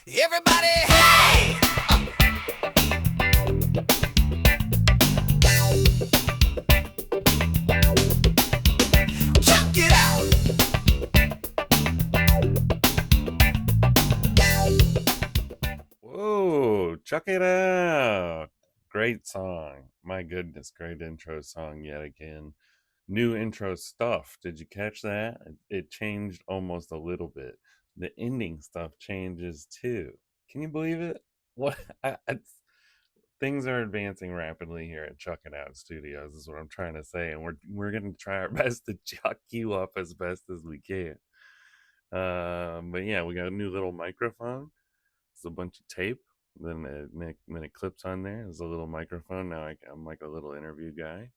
Everybody, hey! Chuck it out! Whoa, Chuck It Out. Great song. My goodness, great intro song yet again. New intro stuff. Did you catch that? It changed almost a little bit. The ending stuff changes too. Can you believe it? What? Things are advancing rapidly here at Chuck It Out Studios, is what I'm trying to say. And we're going to try our best to chuck you up as best as we can. But yeah, we got a new little microphone. It's a bunch of tape. Then it clips on there. There's a little microphone. Now I'm like a little interview guy.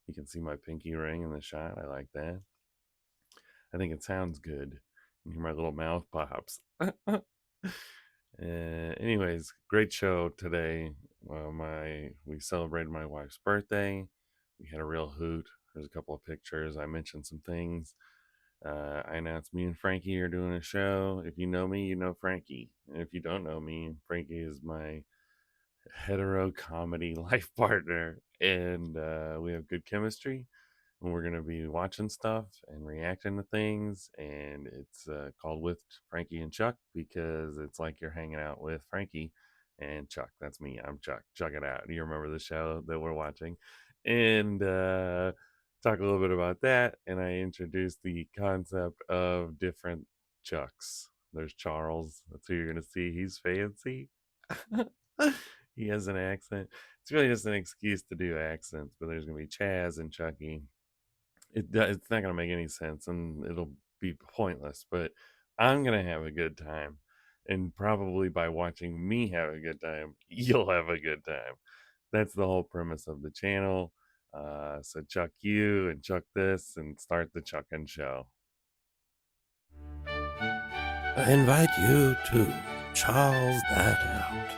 You can see my pinky ring in the shot. I like that. I think it sounds good. You hear my little mouth pops. Anyways, great show today. We celebrated my wife's birthday. We had a real hoot. There's a couple of pictures. I mentioned some things. I announced me and Frankie are doing a show. If you know me, you know Frankie. And if you don't know me, Frankie is my hetero comedy life partner. And we have good chemistry. And we're going to be watching stuff and reacting to things. And it's called With Frankie and Chuck because it's like you're hanging out with Frankie and Chuck. That's me. I'm Chuck. Chuck it out. Do you remember the show that we're watching? And talk a little bit about that. And I introduced the concept of different Chucks. There's Charles. That's who you're going to see. He's fancy. He has an accent. It's really just an excuse to do accents, but there's going to be Chaz and Chucky. It's not going to make any sense and it'll be pointless, but I'm going to have a good time. And probably by watching me have a good time, you'll have a good time. That's the whole premise of the channel. So Chuck you and Chuck this and start the Chuckin' Show. I invite you to Charles That Out.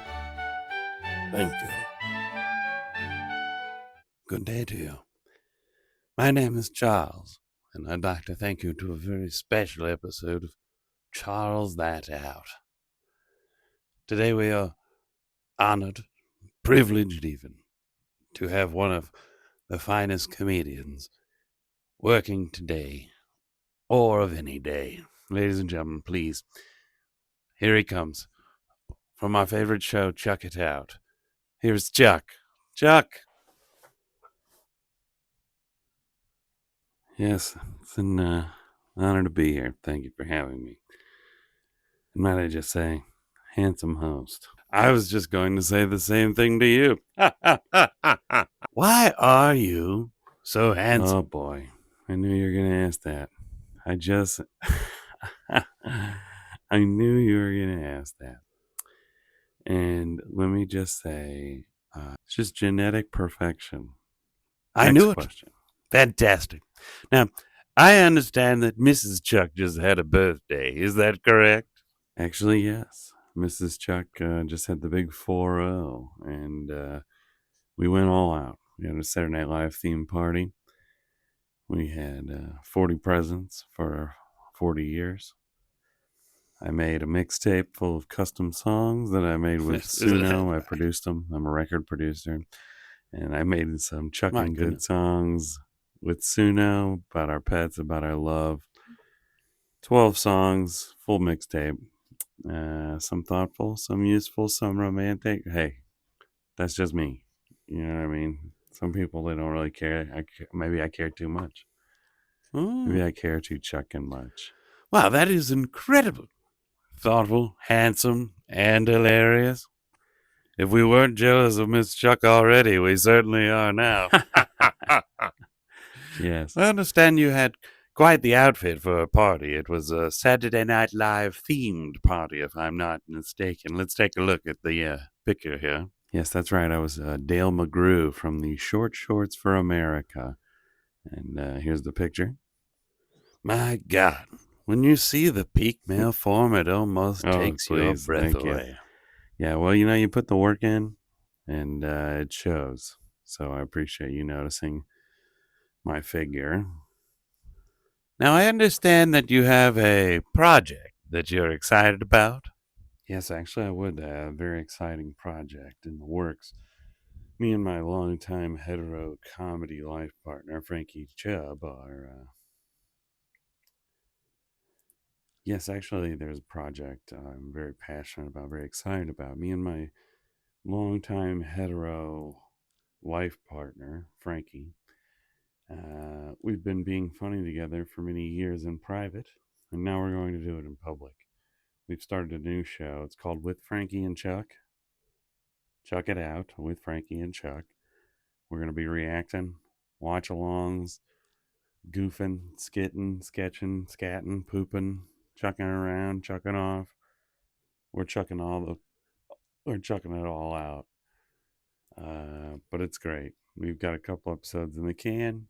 Thank you. Good day to you. My name is Charles, and I'd like to thank you to a very special episode of Charles That Out. Today we are honored, privileged even, to have one of the finest comedians working today, or of any day. Ladies and gentlemen, please, here he comes. From my favorite show, Chuck It Out. Here's Chuck. Chuck! Yes, it's an honor to be here. Thank you for having me. And might I just say, handsome host. I was just going to say the same thing to you. Why are you so handsome? Oh boy, I knew you were going to ask that. I knew you were going to ask that. And let me just say, it's just genetic perfection. I knew it. Question. Fantastic. Now, I understand that Mrs. Chuck just had a birthday. Is that correct? Actually, yes. Mrs. Chuck just had the big 4-0, and we went all out. We had a Saturday Night Live theme party. We had 40 presents for 40 years. I made a mixtape full of custom songs that I made with Suno. I produced them. I'm a record producer. And I made some chucking good songs with Suno about our pets, about our love. 12 songs, full mixtape. Some thoughtful, some useful, some romantic. Hey, that's just me. You know what I mean? Some people, they don't really care. Maybe I care too much. Maybe I care too chucking much. Wow, that is incredible. Thoughtful, handsome, and hilarious. If we weren't jealous of Miss Chuck already, we certainly are now. Yes. I understand you had quite the outfit for a party. It was a Saturday Night Live themed party, if I'm not mistaken. Let's take a look at the picture here. Yes, that's right. I was Dale McGrew from the Short Shorts for America. And here's the picture. My God. When you see the peak male form, it almost takes your breath away. Yeah, well, you put the work in, and it shows. So I appreciate you noticing my figure. Now, I understand that you have a project that you're excited about. Yes, actually, I would. A very exciting project in the works. Me and my longtime hetero comedy life partner, Frankie Chubb, are. Yes, actually, there's a project I'm very passionate about, very excited about. Me and my longtime hetero life partner, Frankie, we've been being funny together for many years in private, and now we're going to do it in public. We've started a new show. It's called With Frankie and Chuck. Chuck It Out with Frankie and Chuck. We're going to be reacting, watch alongs, goofing, skitting, sketching, scatting, pooping, chucking around, chucking off. We're chucking it all out. But it's great. We've got a couple episodes in the can.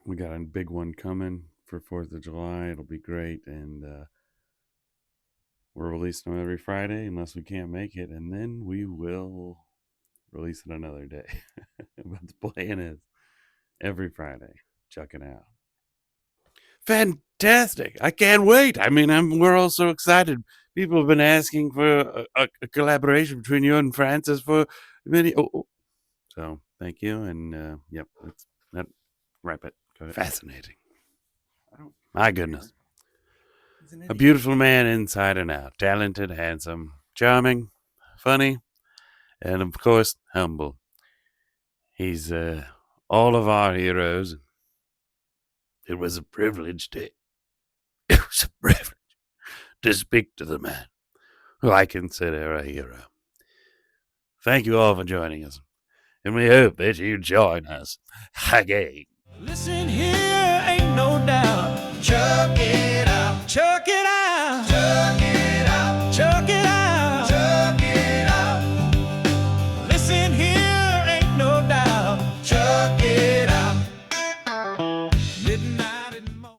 We got a big one coming for 4th of July. It'll be great. And we're releasing them every Friday unless we can't make it. And then we will release it another day. But the plan is every Friday, chuck it out. Fantastic. I can't wait. I mean, we're all so excited. People have been asking for a collaboration between you and Francis for many. So thank you. And yep, that wrap it. Go ahead. Fascinating. My goodness. A beautiful man inside and out. Talented, handsome, charming, funny, and of course, humble. He's all of our heroes. It was a privilege to speak to the man who I consider a hero. Thank you all for joining us, and we hope that you join us again. Listen here, ain't no doubt. Chuck it